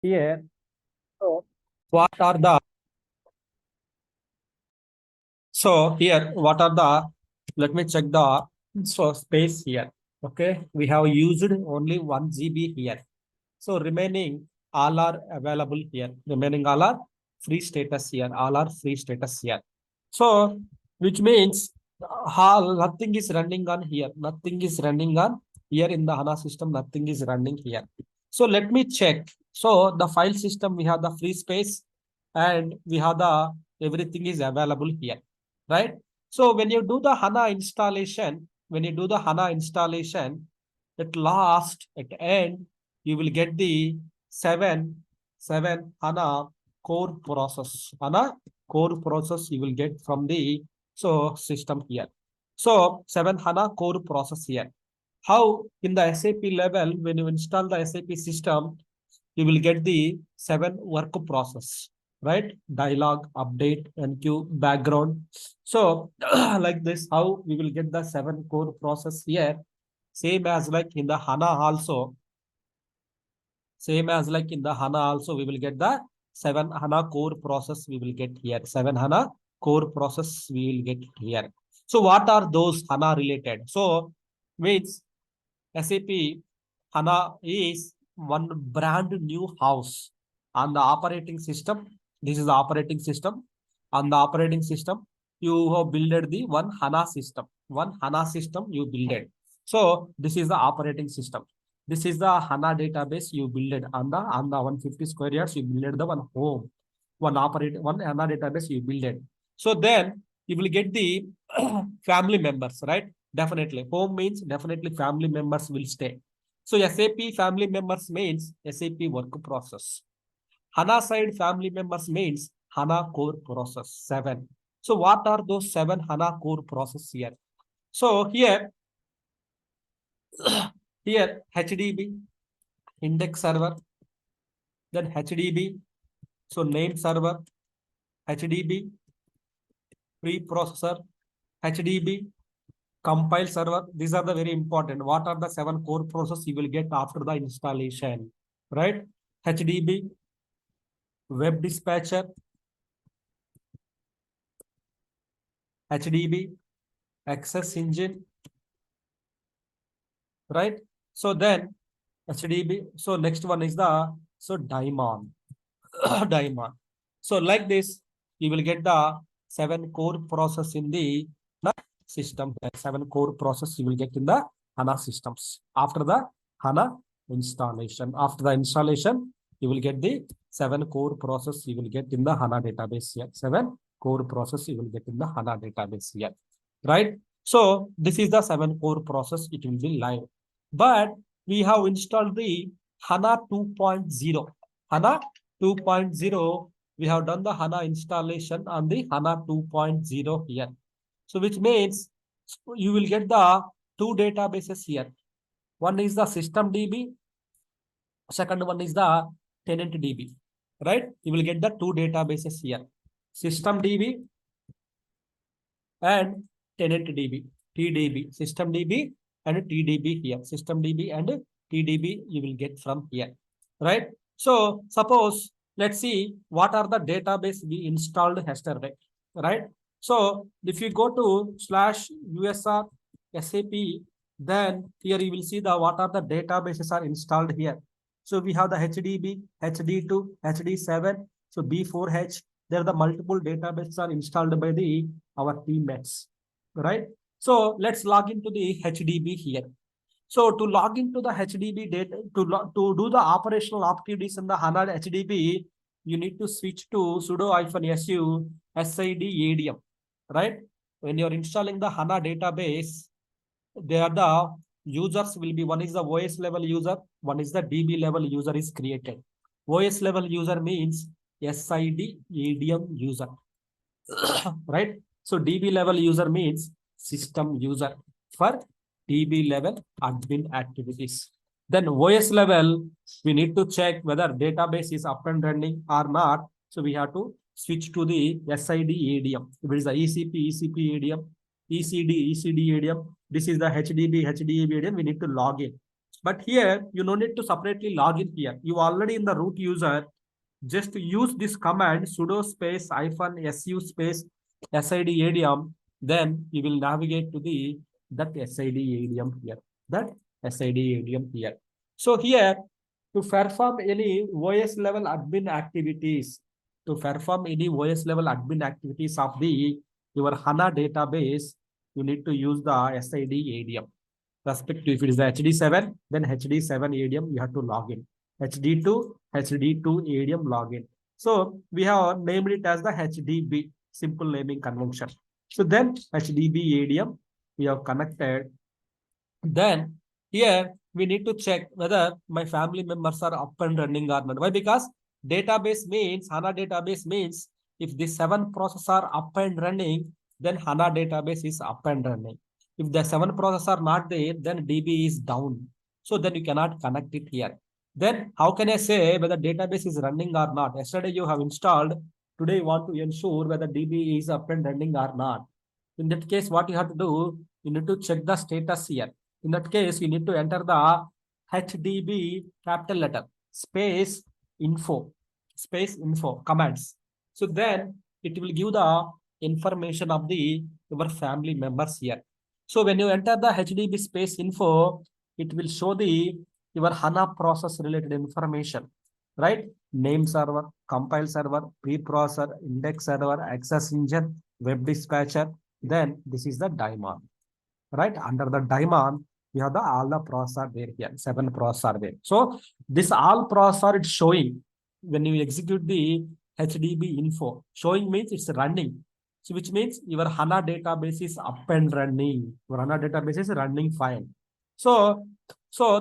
Here, so what are the what are the, let me check the space here. Okay, we have used only 1 GB here. So remaining all are available here. Remaining all are free status here. All are free status here. So which means nothing is running on here. Nothing is running on here in the HANA system. Nothing is running here. So let me check. So the file system, we have the free space and we have the everything is available here, right? So when you do the HANA installation, at last, at end, you will get the seven HANA core process. HANA core process you will get from the system here. So 7 HANA core process here. How in the SAP level, when you install the SAP system, you will get the 7 work process, right? Dialog, update, enqueue, background. So like this, how we will get the 7 core process here. Same as like in the HANA also, we will get the 7 HANA core process we will get here. 7 HANA core process we will get here. So what are those HANA related? So means SAP HANA is one brand new house on the operating system. This is the operating system. On the operating system, you have built the one HANA system. One HANA system you built. So this is the operating system. This is the HANA database you built on the 150 square yards. You built the one home, one HANA database you built. So then you will get the family members, right? Definitely. Home means definitely family members will stay. So SAP family members means SAP work process. HANA side family members means HANA core process 7. So what are those 7 HANA core process here? So here HDB, index server, then HDB, so name server, HDB, preprocessor, HDB, compile server. These are the very important. What are the 7 core process you will get after the installation, right? HDB, web dispatcher, HDB, access engine, right? So then HDB. So next one is the daemon. Daemon. So like this, you will get the 7 core process in the system. 7 core process you will get in the HANA systems. After the HANA installation. After the installation, you will get the 7 core process you will get in the HANA database here. 7 core process you will get in the HANA database here. Right? So this is the 7 core process. It will be live. But we have installed the HANA 2.0. HANA 2.0, we have done the HANA installation on the HANA 2.0 here. So which means you will get the 2 databases here. One is the system DB. Second one is the tenant DB. Right? You will get the 2 databases here. System DB and tenant DB. TDB. System DB and TDB here. System DB and TDB you will get from here. Right? So suppose let's see what are the database we installed yesterday. Right? So if you go to /usr SAP, then here you will see the what are the databases are installed here. So we have the HDB, HD2, HD7, so B4H. There are the multiple databases are installed by the our teammates, right? So let's log into the HDB here. So to log into the HDB data, to do the operational activities in the HANA HDB, you need to switch to sudo-su sid adm, right? When you're installing the HANA database, there the users will be, one is the OS level user, one is the DB level user is created. OS level user means SID adm user, right? So DB level user means system user for DB level admin activities. Then OS level, we need to check whether database is up and running or not. So we have to switch to the SID ADM. If it is the ECP ADM, ECD ADM, this is the HDB ADM, we need to log in. But here, you no need to separately log in here. You already in the root user, just use this command sudo space -su space sid adm. Then you will navigate to the that sid adm here. That sid adm here. So here, to perform any OS level admin activities, to perform any OS level admin activities of the your HANA database, you need to use the SID ADM. Respective, if it is the HD7, then HD7 ADM, you have to log in. HD2, HD2 ADM login. So we have named it as the HDB, simple naming convention. So then HDB ADM, we have connected. Then here we need to check whether my family members are up and running or not. Why? Because database means HANA database means if the 7 processes are up and running, then HANA database is up and running. If the 7 processes are not there, then DB is down. So then you cannot connect it here. Then how can I say whether database is running or not? Yesterday you have installed. Today you want to ensure whether DB is up and running or not. In that case, what you have to do, you need to check the status here. In that case, you need to enter the HDB capital letter space info commands. So then it will give the information of the your family members here. So when you enter the HDB space info, it will show the your HANA process related information, right? Name server, compile server, preprocessor, index server, access engine, web dispatcher. Then this is the daemon, right? Under the daemon, we have the all the process are there here. 7 process are there. So this all process are it's showing when you execute the HDB info. Showing means it's running. So which means your HANA database is up and running. Your HANA database is running fine. So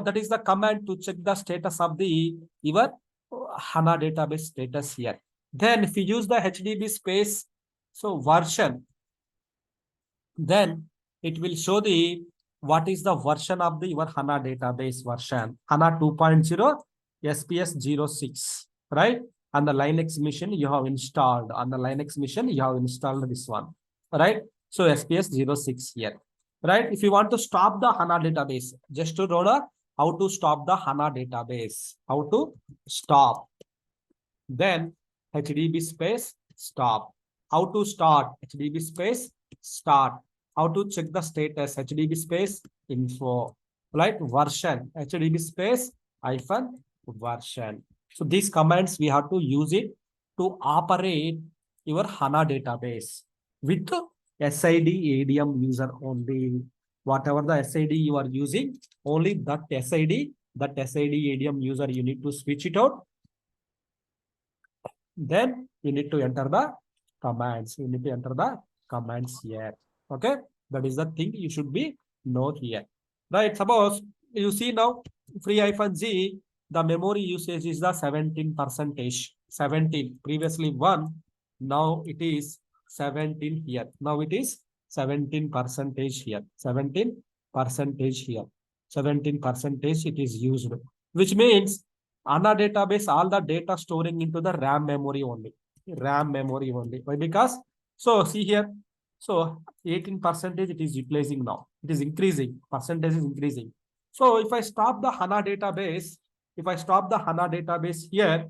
that is the command to check the status of the your HANA database status here. Then if you use the HDB space, so version, then it will show the what is the version of the your HANA database version. HANA 2.0 SPS 06, right? On the Linux machine you have installed. On the Linux machine you have installed this one, right? So SPS 06 here, right? If you want to stop the HANA database, just to know how to stop the HANA database, how to stop. Then HDB space stop. How to start? HDB space start. How to check the status? HDB space info, right? Version, HDB space hyphen version. So these commands we have to use it to operate your HANA database with SID ADM user only. Whatever the SID you are using, only that SID ADM user you need to switch it out. Then you need to enter the commands. You need to enter the commands here. Okay, that is the thing you should be know here, right? Suppose you see now free-z, the memory usage is the 17%. 17 previously 1, now it is 17 here. Now it is 17% here. 17% here. 17% it is used, which means HANA database, all the data storing into the RAM memory only. RAM memory only. Why? Because, so see here, so 18% it is replacing now. It is increasing. Percentage is increasing. So if I stop the HANA database, here,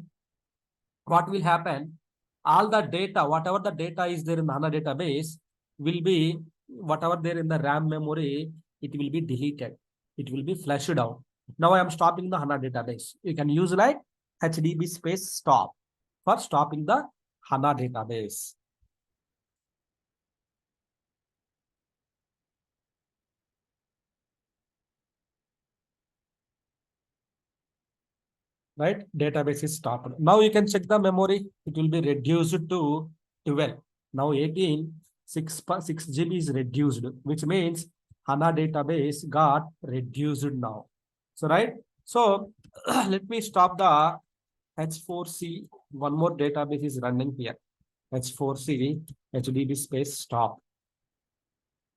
what will happen? All the data, whatever the data is there in the HANA database, will be, whatever there in the RAM memory, it will be deleted. It will be flushed out. Now I am stopping the HANA database. You can use like HDB space stop for stopping the HANA database. Right? Database is stopped. Now you can check the memory. It will be reduced to 12. Now 18, 6 GB is reduced, which means HANA database got reduced now. So, right? So let me stop the H4C. One more database is running here. H4C, HDB space stop.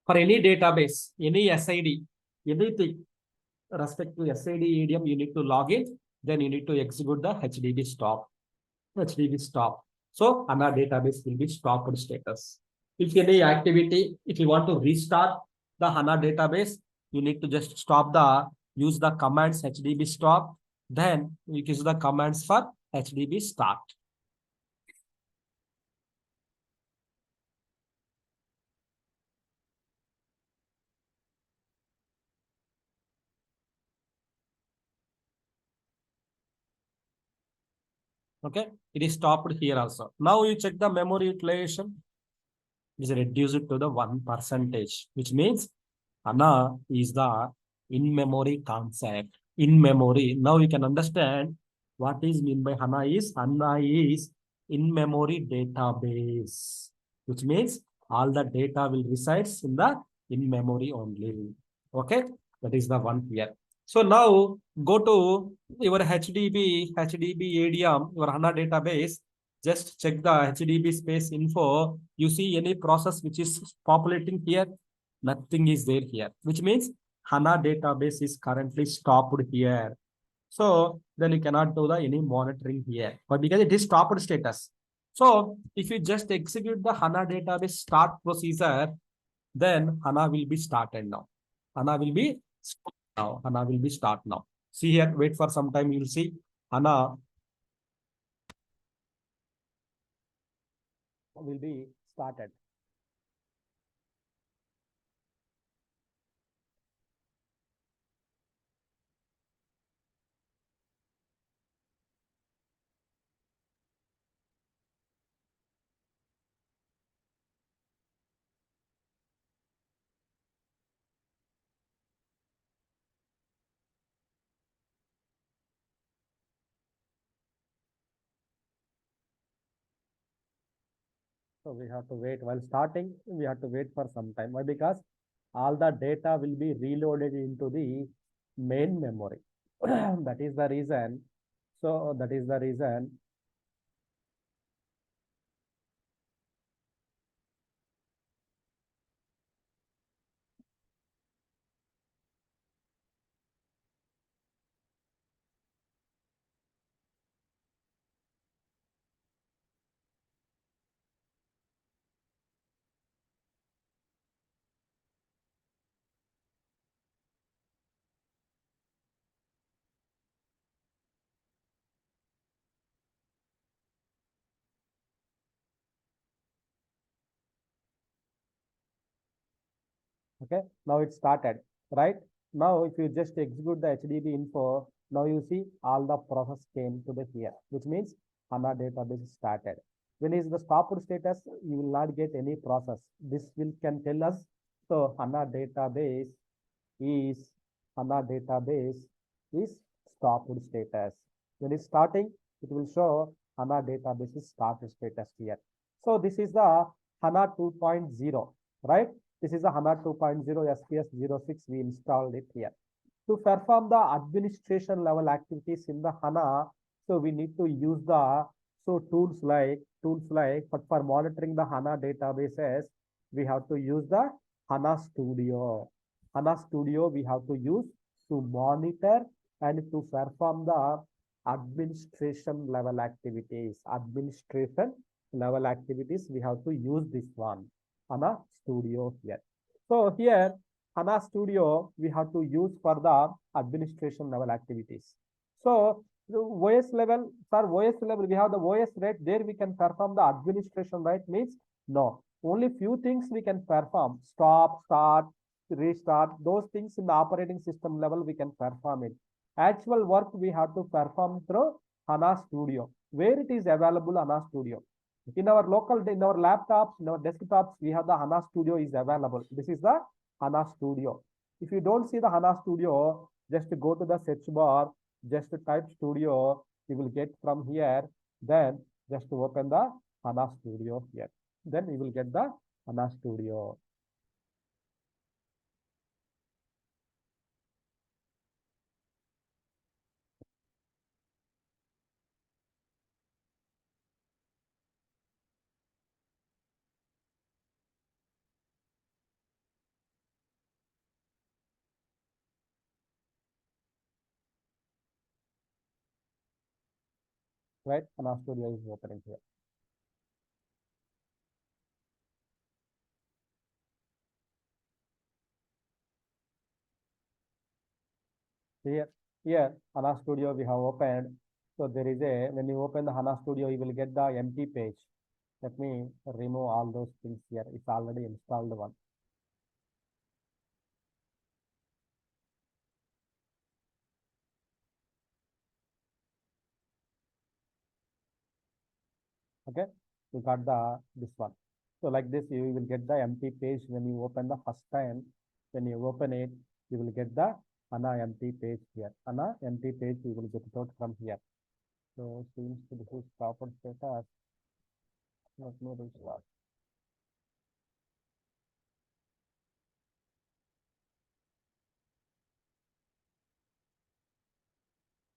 For any database, any SID, anything respect to SID ADM, you need to log in. Then you need to execute the HDB stop. HDB stop. So HANA database will be stopped status. If any activity, if you want to restart the HANA database, you need to just stop the use the commands HDB stop, then we use the commands for HDB start. Okay, it is stopped here also. Now you check the memory utilization. Is reduced to the 1%, which means HANA is the in-memory concept. In memory. Now you can understand what is mean by HANA is in-memory database, which means all the data will resides in the in-memory only. Okay, that is the one here. So now go to your HDB ADM, your HANA database. Just check the HDB space info. You see any process which is populating here? Nothing is there here, which means HANA database is currently stopped here. So then you cannot do the any monitoring here, but because it is stopped status. So if you just execute the HANA database start procedure, then HANA will be started now. HANA will be now. HANA will be start now. See here, wait for some time. You'll see HANA will be started. So we have to wait while starting. We have to wait for some time. Why? Because all the data will be reloaded into the main memory. That is the reason. So that is the reason. Okay, now it started, right? Now, if you just execute the HDB info, now you see all the process came to the here, which means HANA database started. When is the stopped status, you will not get any process. This will can tell us, so is HANA database is stopped status. When it's starting, it will show HANA database is started status here. So this is the HANA 2.0, right? This is a HANA 2.0 SPS 06. We installed it here. To perform the administration level activities in the HANA, so we need to use the tools like, but for monitoring the HANA databases, we have to use the HANA Studio. HANA Studio we have to use to monitor and to perform the administration level activities. Administration level activities, we have to use this one, HANA Studio here. So here, HANA Studio, we have to use for the administration level activities. So the OS level, for OS level, we have the OS, right? There we can perform the administration, right? Means no, only few things we can perform. Stop, start, restart, those things in the operating system level we can perform it. Actual work we have to perform through HANA Studio. Where it is available, HANA Studio. In our laptops, in our desktops, we have the HANA Studio is available. This is the HANA Studio. If you don't see the HANA Studio, just go to the search bar, just type Studio, you will get from here. Then just open the HANA Studio here. Then you will get the HANA Studio. Right? HANA Studio is opening here. Here HANA Studio we have opened. So there is a, when you open the HANA Studio, you will get the empty page. Let me remove all those things here. It's already installed one. Okay, you got the this one. So like this, you will get the empty page when you open the first time. When you open it, you will get the HANA empty page here. HANA empty page, you will get it out from here. So seems to this is proper status. Let me restart.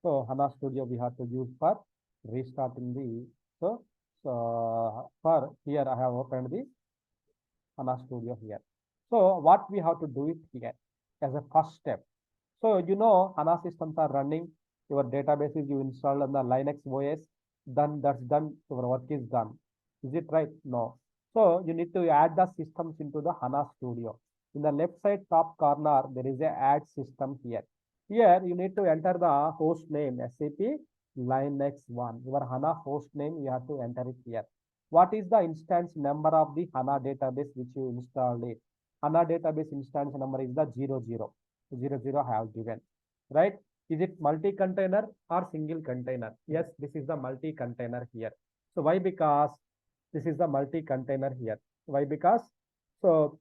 So HANA Studio we have to use for restarting the, so for here I have opened the HANA Studio here. So what we have to do it here as a first step. So you know HANA systems are running, your databases you installed on the Linux OS, done, that's done, your work is done. Is it right? No. So you need to add the systems into the HANA Studio. In the left side top corner, there is a add system here. Here you need to enter the host name, SAP Linux 1. Your HANA host name, you have to enter it here. What is the instance number of the HANA database which you installed it? HANA database instance number is the 00 I have given, right? Is it multi-container or single container? Yes, this is the multi-container here. So why? Because this is the multi-container here. Why? Because so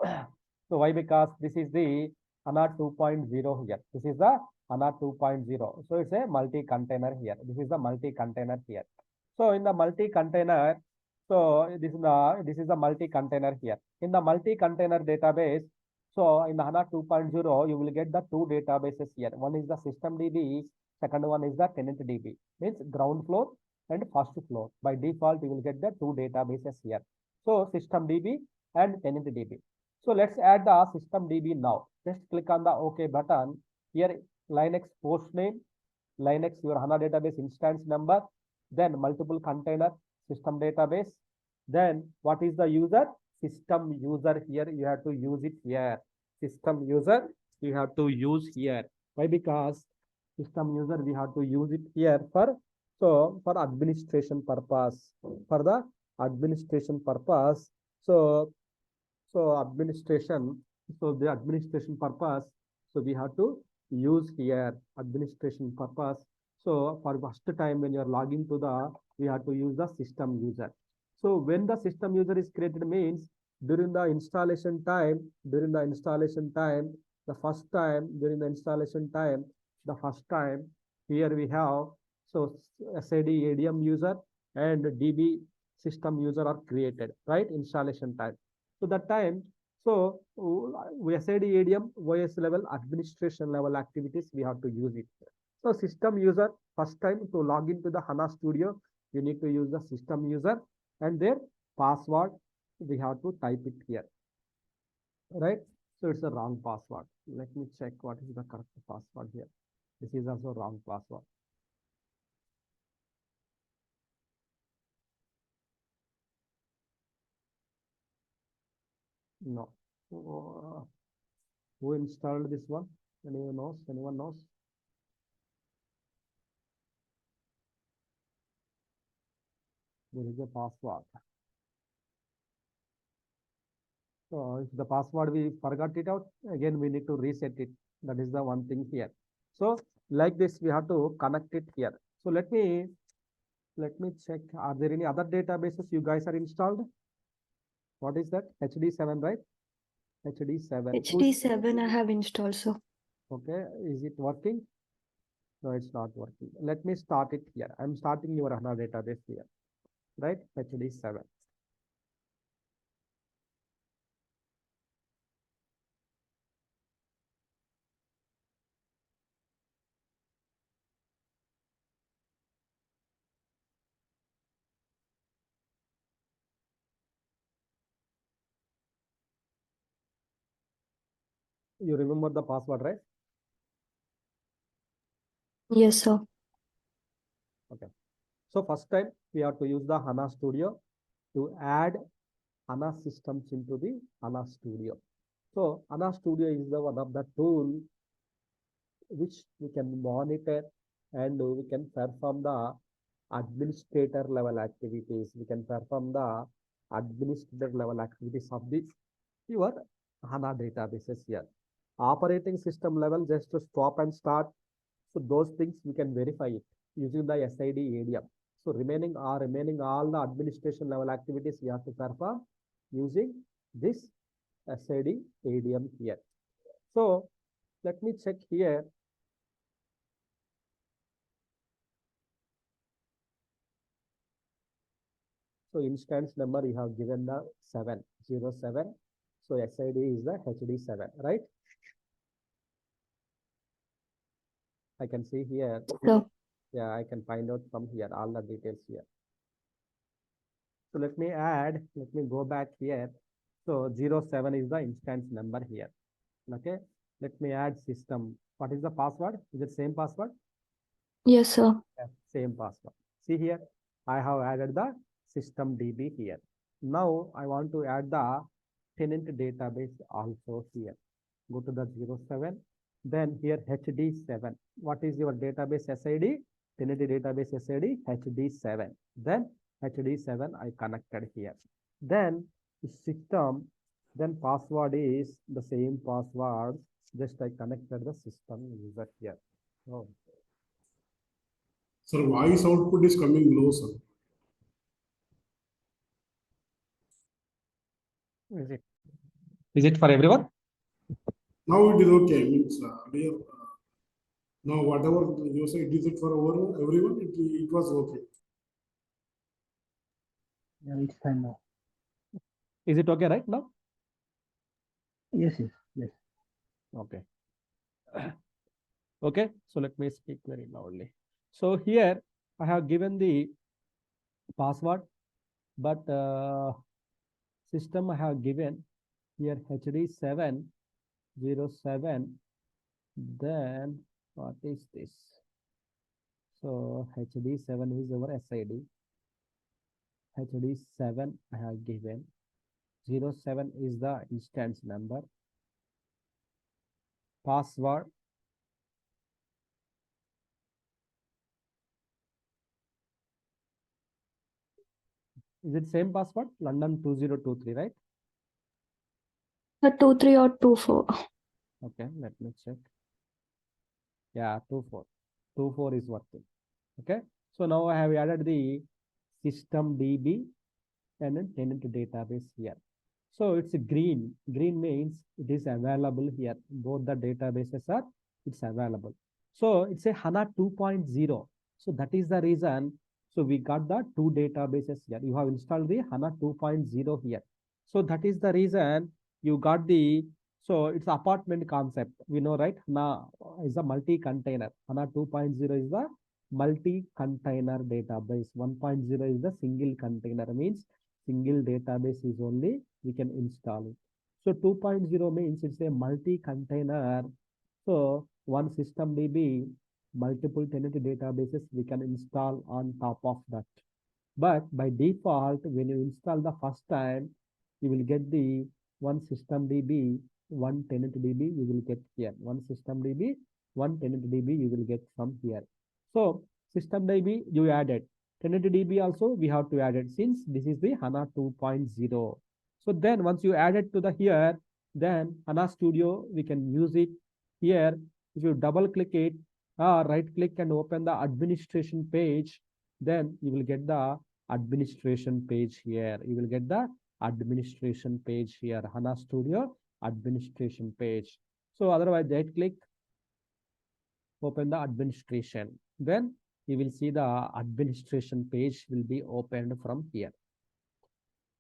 so why? Because this is the HANA 2.0 here. This is the HANA 2.0. So it's a multi-container here. This is the multi-container here. So in the multi-container, so this is the multi-container here. In the multi-container database, so in the HANA 2.0, you will get the two databases here. One is the system DB, second one is the tenant DB. Means ground floor and first floor. By default, you will get the two databases here. So system DB and tenant DB. So let's add the system DB now. Just click on the OK button. Here Linux host name, Linux your HANA database instance number, then multiple container system database. Then what is the user? System user here. You have to use it here. System user you have to use here. Why? Because system user we have to use it here for, so for administration purpose. For the administration purpose. So administration, so the administration purpose, so we have to use here administration purpose. So for first time when you are logging to the, we have to use the system user. So when the system user is created means during the installation time, the first time during the installation time, here we have, so SID ADM user and DB system user are created, right? Installation time. So that time, so we SID ADM OS level administration level activities we have to use it. So system user, first time to log into the HANA Studio, you need to use the system user and their password we have to type it here, right? So it's a wrong password. Let me check what is the correct password here. This is also wrong password. No. Who installed this one? Anyone knows? Anyone knows? There is a password. So if the password we forgot it out, again we need to reset it. That is the one thing here. So like this, we have to connect it here. So let me check. Are there any other databases you guys are installed? What is that? HD7, right? HD7. HD7 I have installed, sir. Okay. Is it working? No, it's not working. Let me start it here. I'm starting your HANA database here, right? HD7. You remember the password, right? Yes, sir. Okay. So first time we have to use the HANA Studio to add HANA systems into the HANA Studio. So HANA Studio is the one of the tool which we can monitor and we can perform the administrator level activities. We can perform the administrator level activities of this your HANA databases here. Operating system level, just to stop and start. So those things we can verify it using the SID ADM. So remaining all the administration level activities we have to perform using this SID ADM here. So let me check here. So instance number you have given the 707. So SID is the HD7, right? I can see here. So, Yeah, I can find out from here all the details here. So let me go back here. So 07 is the instance number here. Okay. Let me add system. What is the password? Is it same password? yes, sir. Yeah, same password. See here, I have added the system DB here. Now I want to add the tenant database also here. Go to the 07. Then here HD7. What is your database SID? Tenant database SID HD7. Then HD7 I connected here. Then system, then password is the same password. Just I connected the system user here. Oh. Sir, voice output is coming low, sir. Is it for everyone? Now it is okay. Means now whatever you say, it is it for everyone. It was okay. Yeah, it's fine now. Is it okay right now? Yes, yes, yes. Okay. Okay, so let me speak very loudly. So here I have given the password, but system I have given here HD707. Then what is this? So HD7 is our SID. HD7 I have given. 07 is the instance number. Password. Is it same password? London 2023, right? 23 or 24. Okay, let me check. Yeah, 24. 24 is working. Okay. So now I have added the system DB and then tenant database here. So it's a green. Green means it is available here. Both the databases are it's available. So it's a HANA 2.0. So that is the reason. So we got the two databases here. You have installed the HANA 2.0 here. So that is the reason you got the, so it's apartment concept. We know, right? HANA is a multi-container. HANA 2.0 is the multi-container database. 1.0 is the single container, means single database is only we can install it. So 2.0 means it's a multi-container. So one system DB, multiple tenant databases we can install on top of that. But by default, when you install the first time, you will get the one system DB, one tenant DB you will get here. One system DB, one tenant DB you will get from here. So system DB you added. Tenant DB also we have to add it since this is the HANA 2.0. So then once you add it to the here, then HANA Studio, we can use it here. If you double click it, right click and open the administration page, then you will get the administration page here. You will get the administration page here, HANA Studio administration page. So otherwise right click, open the administration. Then you will see the administration page will be opened from here.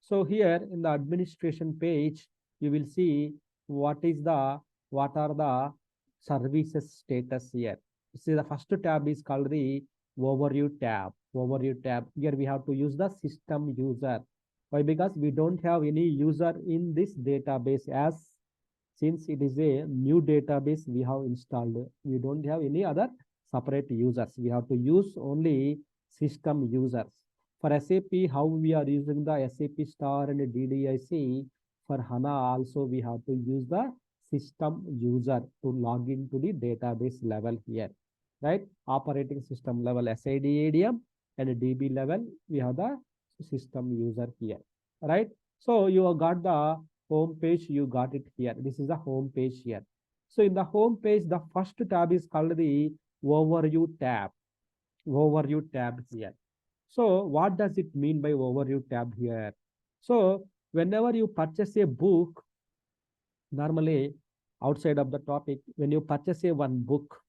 So here in the administration page, you will see what are the services status here. See the first tab is called the overview tab. Overview tab. Here we have to use the system user. Why? Because we don't have any user in this database, as since it is a new database we have installed. We don't have any other separate users. We have to use only system users. For SAP, how we are using the SAP star and DDIC, for HANA also we have to use the system user to log into the database level here, right? Operating system level SID ADM and DB level, we have the system user here, right? So you have got the home page, you got it here. This is the home page here. So in the home page, the first tab is called the overview tab. Overview tab here. So what does it mean by overview tab here? So whenever you purchase a book, normally outside of the topic, when you purchase a one book,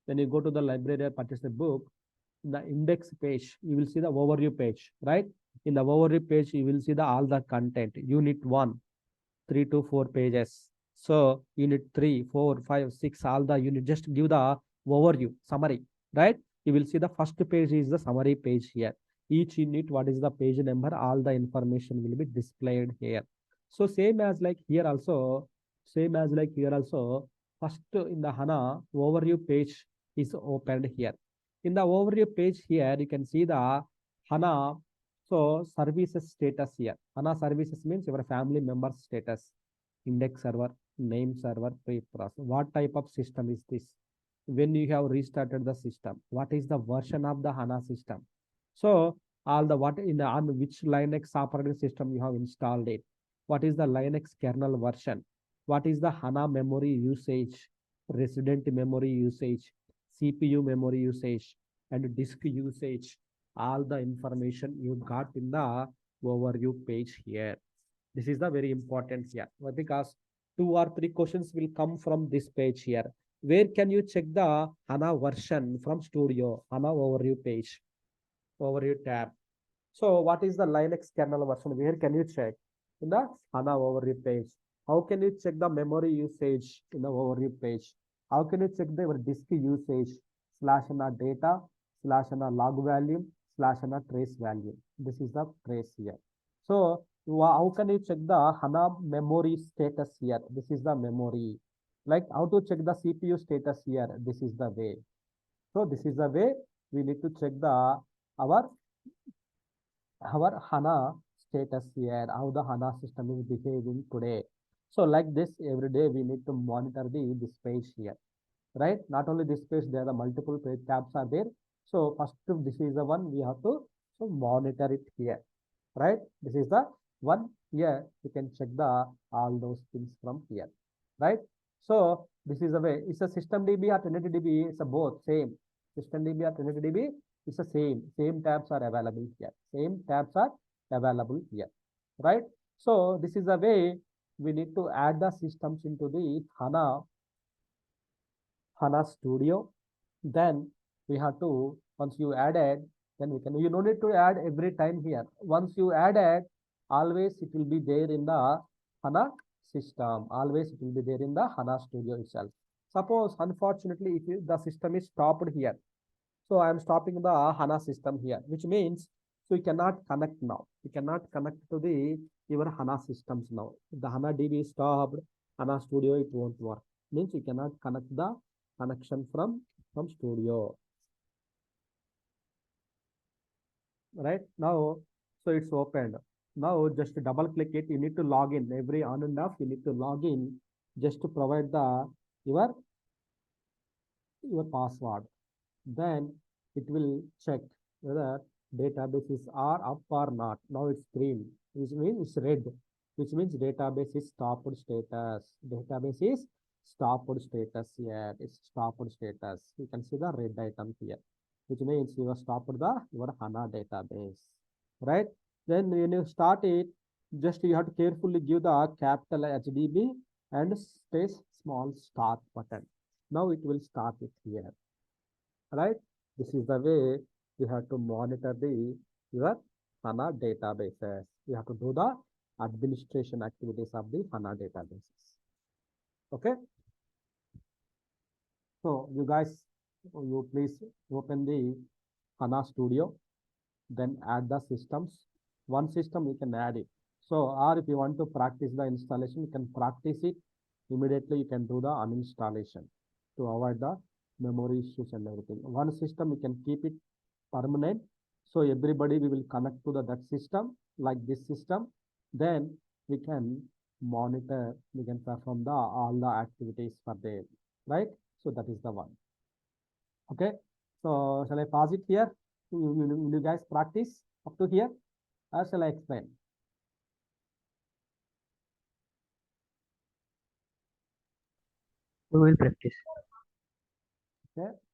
when you go to the library and purchase a book, in the index page, you will see the overview page, right? In the overview page, you will see the all the content. Unit 1, 3 to 4 pages. So unit 3, 4, 5, 6, all the unit, just give the overview, summary, right? You will see the first page is the summary page here. Each unit, what is the page number, all the information will be displayed here. So same as like here also, first in the HANA overview page is opened here. In the overview page here, you can see the HANA, so services status here. HANA services means your family member status, index server, name server, pre-process. What type of system is this? When you have restarted the system, what is the version of the HANA system? So all the what in the on which Linux operating system you have installed it? What is the Linux kernel version? What is the HANA memory usage, resident memory usage, CPU memory usage, and disk usage? All the information you got in the overview page here. This is the very important here. Why? Because 2 or 3 questions will come from this page here. Where can you check the HANA version from Studio? HANA overview page, overview tab. So what is the Linux kernel version? Where can you check? In the HANA overview page. How can you check the memory usage in the overview page? How can you check the your disk usage, /HANA data, /HANA log value, /HANA trace value? This is the trace here. So how can you check the HANA memory status here? This is the memory. Like how to check the CPU status here? This is the way. So this is the way we need to check the our HANA status here, how the HANA system is behaving today. So like this, every day we need to monitor this page here, right? Not only this page, there are multiple page tabs are there. So first, this is the one we have to monitor it here, right? This is the one here. You can check the all those things from here, right? So this is the way. It's a system DB or Trinity DB. It's a both same. System DB or Trinity DB. It's the same. Same tabs are available here. Same tabs are available here, right? So this is the way we need to add the systems into the HANA Studio. Then we have to, once you added, then we can, you don't need to add every time here. Once you added, always it will be there in the HANA system. Always it will be there in the HANA Studio itself. Suppose, unfortunately, if the system is stopped here. So I am stopping the HANA system here, which means so you cannot connect now. You cannot connect to the your HANA systems now. If the HANA DB is stopped, HANA Studio, it won't work. Means you cannot connect the connection from Studio. Right now, so it's opened. Now just double click it. You need to log in every on and off. You need to log in just to provide the your password. Then it will check whether databases are up or not. Now it's green, which means it's red, which means database is stopped status. Database is stopped status here. It's stopped status. You can see the red item here, which means you have stopped your HANA database, right? Then when you start it, just you have to carefully give the capital HDB and space small start button. Now it will start it here, right? This is the way you have to monitor your HANA databases. You have to do the administration activities of the HANA databases. Okay. So you guys, you please open the HANA Studio, then add the systems. One system you can add it. So, or if you want to practice the installation, you can practice it. Immediately you can do the uninstallation to avoid the memory issues and everything. One system you can keep it permanent. So everybody we will connect to that system like this system. Then we can monitor, we can perform all the activities for them, right? So that is the one. Okay. So shall I pause it here? Will you guys practice up to here, or shall I explain? We will practice. Okay.